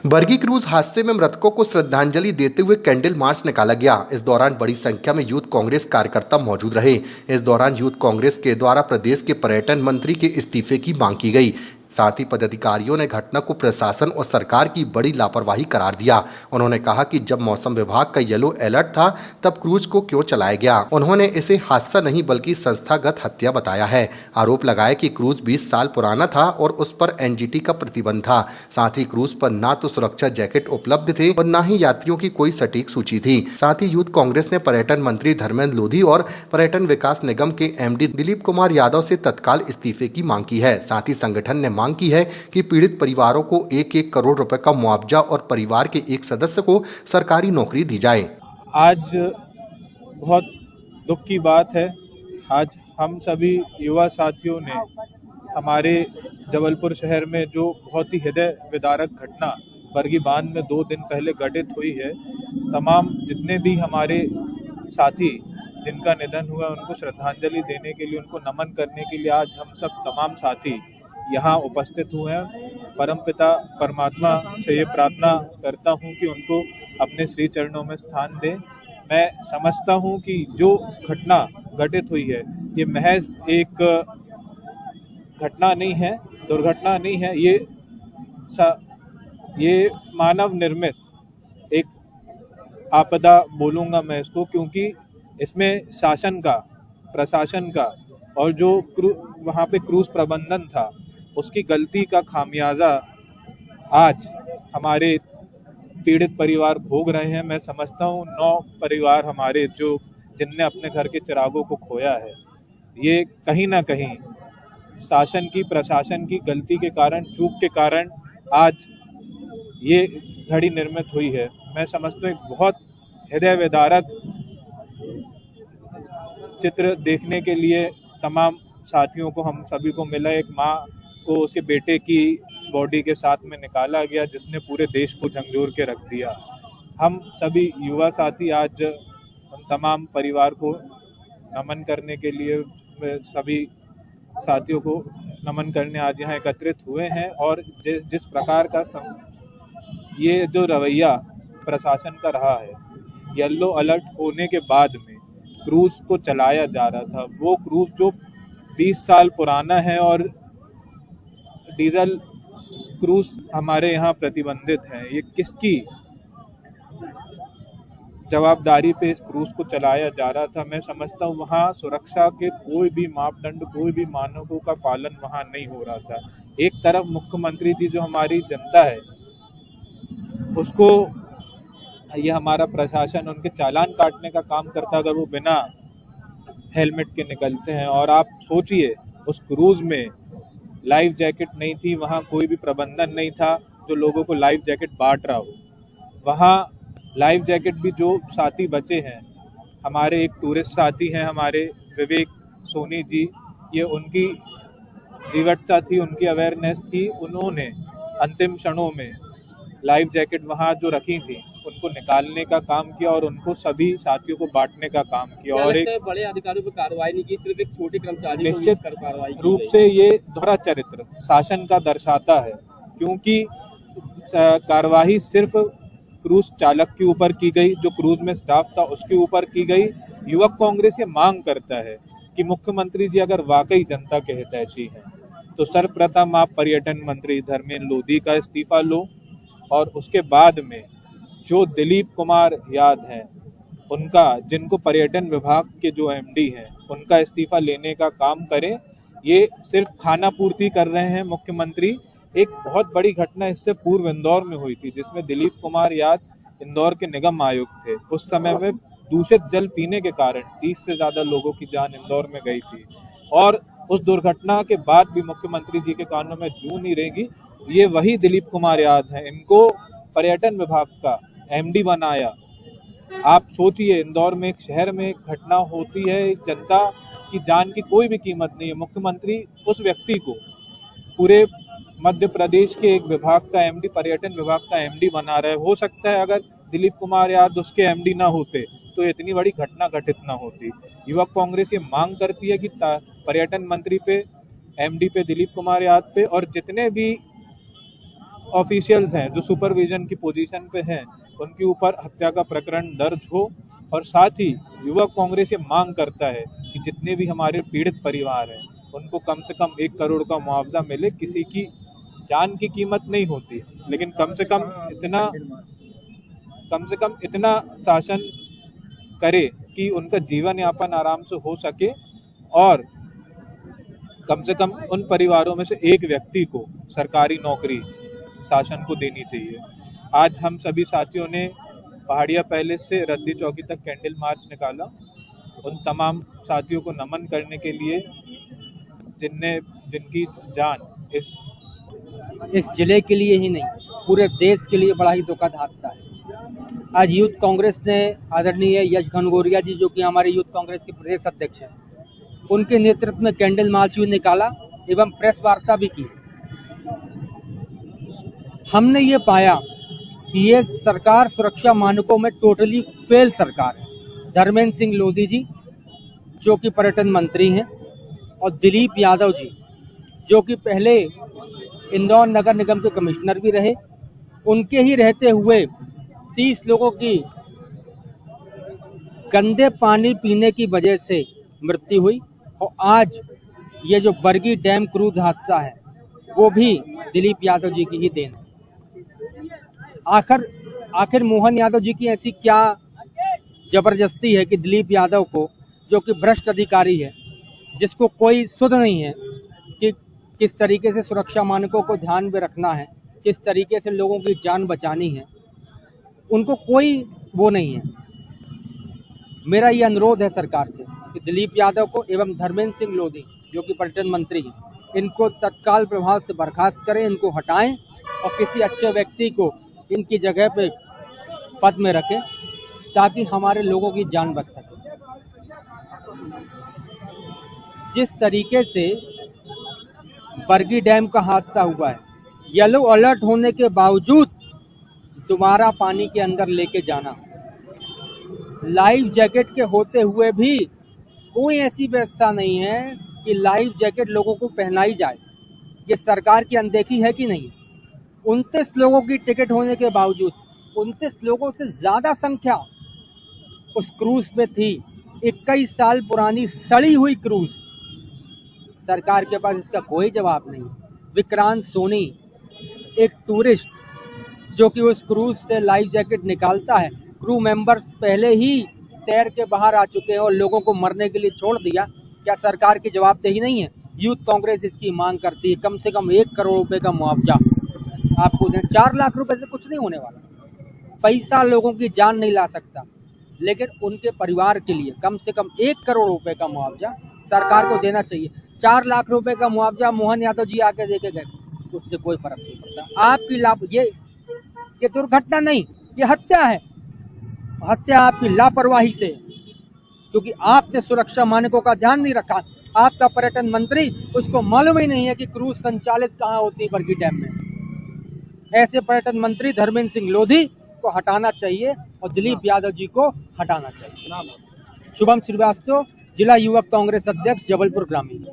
Bargi cruise हादसे में मृतकों को श्रद्धांजलि देते हुए कैंडल मार्च निकाला गया। इस दौरान बड़ी संख्या में यूथ कांग्रेस कार्यकर्ता मौजूद रहे। इस दौरान यूथ कांग्रेस के द्वारा प्रदेश के पर्यटन मंत्री के इस्तीफे की मांग की गई। साथ ही पदाधिकारियों ने घटना को प्रशासन और सरकार की बड़ी लापरवाही करार दिया। उन्होंने कहा कि जब मौसम विभाग का येलो अलर्ट था तब क्रूज को क्यों चलाया गया। उन्होंने इसे हादसा नहीं बल्कि संस्थागत हत्या बताया है। आरोप लगाया कि क्रूज 20 साल पुराना था और उस पर एनजीटी का प्रतिबंध था। साथ ही क्रूज पर ना तो सुरक्षा जैकेट उपलब्ध थे और न ही यात्रियों की कोई सटीक सूची थी। साथ ही यूथ कांग्रेस ने पर्यटन मंत्री धर्मेंद्र लोधी और पर्यटन विकास निगम के एमडी दिलीप कुमार यादव से तत्काल इस्तीफे की मांग की है। साथ ही संगठन ने मांग की है कि पीड़ित परिवारों को 1-1 करोड़ रुपए का मुआवजा और परिवार के एक सदस्य को सरकारी नौकरी दी जाए। आज बहुत दुख की बात है। आज हम सभी युवा साथियों ने हमारे जबलपुर शहर में जो बहुत ही हृदय विदारक घटना बरगी बांध में 2 दिन पहले घटित हुई है, तमाम जितने भी हमारे साथी जिनका निधन हुआ उनको श्रद्धांजलि देने के लिए, उनको नमन करने के लिए आज हम सब तमाम साथी यहाँ उपस्थित हुए हैं। परमपिता परमात्मा से ये प्रार्थना करता हूँ कि उनको अपने श्री चरणों में स्थान दें। मैं समझता हूँ कि जो घटना घटित हुई है ये महज एक घटना नहीं है, दुर्घटना नहीं है, ये मानव निर्मित एक आपदा बोलूँगा मैं इसको, क्योंकि इसमें शासन का, प्रशासन का और जो वहाँ पे क्रूज प्रबंधन था उसकी गलती का खामियाजा आज हमारे पीड़ित परिवार भोग रहे हैं। मैं समझता हूँ 9 परिवार हमारे जिनने अपने घर के चिरागों को खोया है, ये कहीं ना कहीं शासन की, प्रशासन की गलती के कारण, चूक के कारण आज ये घड़ी निर्मित हुई है। मैं समझता हूँ एक बहुत हृदय विदारक चित्र देखने के लिए तमाम साथियों को, हम सभी को मिला। एक माँ को उसके बेटे की बॉडी के साथ में निकाला गया जिसने पूरे देश को झंझोर के रख दिया। हम सभी युवा साथी आज उन तमाम परिवार को नमन करने के लिए, सभी साथियों को नमन करने आज यहाँ एकत्रित हुए हैं। और जिस प्रकार का ये जो रवैया प्रशासन का रहा है, येलो अलर्ट होने के बाद में क्रूज को चलाया जा रहा था, वो क्रूज जो 20 साल पुराना है और डीजल क्रूज हमारे यहाँ प्रतिबंधित है, ये किसकी जवाबदारी पे इस क्रूज को चलाया जा रहा था। मैं समझता हूँ वहाँ सुरक्षा के कोई भी मापदंड, कोई भी मानकों का पालन वहाँ नहीं हो रहा था। एक तरफ मुख्यमंत्री जी जो हमारी जनता है उसको ये हमारा प्रशासन उनके चालान काटने का काम करता, अगर वो बिना हेलमेट के निकलते हैं। और आप सोचिए उस क्रूज में लाइफ जैकेट नहीं थी, वहाँ कोई भी प्रबंधन नहीं था जो लोगों को लाइफ जैकेट बांट रहा हो। वहाँ लाइफ जैकेट भी जो साथी बचे हैं, हमारे एक टूरिस्ट साथी हैं हमारे विवेक सोनी जी, ये उनकी जीवटता थी, उनकी अवेयरनेस थी, उन्होंने अंतिम क्षणों में लाइफ जैकेट वहाँ जो रखी थी उनको निकालने का काम किया और उनको सभी साथियों को बांटने का काम किया। और एक बड़े अधिकारियों पर कार्रवाई नहीं की, सिर्फ एक छोटे कर्मचारी निश्चित रूप से ये दोहरा चरित्र शासन का दर्शाता है, क्योंकि कार्रवाई सिर्फ क्रूज चालक के ऊपर की गई, जो क्रूज में स्टाफ था उसके ऊपर की गई। युवक कांग्रेस ये मांग करता है कि मुख्यमंत्री जी अगर वाकई जनता के हितैषी हैं तो सर्वप्रथम आप पर्यटन मंत्री धर्मेंद्र लोधी का इस्तीफा लो और उसके बाद में जो दिलीप कुमार यादव हैं उनका, जिनको पर्यटन विभाग के जो एमडी हैं, उनका इस्तीफा लेने का काम करें। ये सिर्फ खाना पूर्ति कर रहे हैं मुख्यमंत्री। एक बहुत बड़ी घटना इससे पूर्व इंदौर में हुई थी जिसमें दिलीप कुमार यादव इंदौर के निगम आयुक्त थे। उस समय में दूषित जल पीने के कारण 30 से ज्यादा लोगों की जान इंदौर में गई थी और उस दुर्घटना के बाद भी मुख्यमंत्री जी के कानों में जूं नहीं रहेगी। ये वही दिलीप कुमार यादव हैं, इनको पर्यटन विभाग का एमडी बनाया। आप सोचिए इंदौर में एक शहर में एक घटना होती है, जनता की जान की कोई भी कीमत नहीं है, मुख्यमंत्री उस व्यक्ति को पूरे मध्य प्रदेश के एक विभाग का एमडी, पर्यटन विभाग का एमडी बना रहे। हो सकता है अगर दिलीप कुमार यादव उसके एमडी ना होते तो इतनी बड़ी घटना घटित ना होती। युवक कांग्रेस ये मांग करती है कि पर्यटन मंत्री पे, एमडी पे, दिलीप कुमार यादव पे और जितने भी ऑफिशियल्स हैं जो सुपरविजन की पोजीशन पे हैं उनके ऊपर हत्या का प्रकरण दर्ज हो। और साथ ही युवक कांग्रेस ये मांग करता है कि जितने भी हमारे पीड़ित परिवार हैं उनको कम से कम 1 करोड़ का मुआवजा मिले। किसी की जान की कीमत नहीं होती, लेकिन कम से कम इतना शासन करे कि उनका जीवन यापन आराम से हो सके और कम से कम उन परिवारों में से एक व्यक्ति को सरकारी नौकरी शासन को देनी चाहिए। आज हम सभी साथियों ने पहाड़िया पैलेस से रद्दी चौकी तक कैंडल मार्च निकाला, उन तमाम साथियों को नमन करने के लिए जिनकी जान इस जिले के लिए ही नहीं पूरे देश के लिए बड़ा ही दुखद हादसा है। आज यूथ कांग्रेस ने आदरणीय यश घनघोरिया जी, जो कि हमारे यूथ कांग्रेस के प्रदेश अध्यक्ष हैं, उनके नेतृत्व में कैंडल मार्च भी निकाला एवं प्रेस वार्ता भी की। हमने ये पाया कि ये सरकार सुरक्षा मानकों में टोटली फेल सरकार है। धर्मेंद्र सिंह लोधी जी, जो कि पर्यटन मंत्री हैं, और दिलीप यादव जी, जो कि पहले इंदौर नगर निगम के कमिश्नर भी रहे, उनके ही रहते हुए 30 लोगों की गंदे पानी पीने की वजह से मृत्यु हुई। और आज ये जो बरगी डैम क्रूज हादसा है वो भी दिलीप यादव जी की ही देन है। आखिर मोहन यादव जी की ऐसी क्या जबरदस्ती है कि दिलीप यादव को, जो कि भ्रष्ट अधिकारी है, जिसको कोई सुध नहीं है कि किस तरीके से सुरक्षा मानकों को ध्यान में रखना है, किस तरीके से लोगों की जान बचानी है, उनको कोई वो नहीं है। मेरा ये अनुरोध है सरकार से कि दिलीप यादव को एवं धर्मेंद्र सिंह लोधी, जो कि पर्यटन मंत्री हैं, इनको तत्काल प्रभाव से बर्खास्त करें, इनको हटाएं और किसी अच्छे व्यक्ति को इनकी जगह पे पद में रखें ताकि हमारे लोगों की जान बच सके। जिस तरीके से बरगी डैम का हादसा हुआ है, येलो अलर्ट होने के बावजूद दोबारा पानी के अंदर लेके जाना, लाइफ जैकेट के होते हुए भी कोई ऐसी व्यवस्था नहीं है कि लाइफ जैकेट लोगों को पहनाई जाए। ये सरकार की अनदेखी है कि नहीं? 29 लोगों की टिकट होने के बावजूद 29 लोगों से ज्यादा संख्या उस क्रूज पे थी। 21 साल पुरानी सड़ी हुई क्रूज। सरकार के पास इसका कोई जवाब नहीं। विक्रांत सोनी, एक टूरिस्ट जो कि उस क्रूज से लाइफ जैकेट निकालता है, क्रू मेंबर्स पहले ही तैर के बाहर आ चुके हैं और लोगों को मरने के लिए छोड़ दिया। क्या सरकार की जवाबदेही नहीं है? यूथ कांग्रेस इसकी मांग करती है कम से कम 1 करोड़ रुपए का मुआवजा आपको दें। 4 लाख रुपए से कुछ नहीं होने वाला, पैसा लोगों की जान नहीं ला सकता, लेकिन उनके परिवार के लिए कम से कम 1 करोड़ रुपए का मुआवजा सरकार को देना चाहिए। 4 लाख रुपए का मुआवजा मोहन यादव जी आके देके गए, उससे कोई फर्क नहीं पड़ता। आपकी लाभ ये दुर्घटना नहीं, ये हत्या है। हत्या आपकी लापरवाही से, क्योंकि आपने सुरक्षा मानकों का ध्यान नहीं रखा। आपका पर्यटन मंत्री, उसको मालूम ही नहीं है कि क्रूज संचालित कहाँ होती है बरगी डैम में। ऐसे पर्यटन मंत्री धर्मेंद्र सिंह लोधी को हटाना चाहिए और दिलीप यादव जी को हटाना चाहिए। शुभम श्रीवास्तव, जिला युवक कांग्रेस अध्यक्ष, जबलपुर ग्रामीण।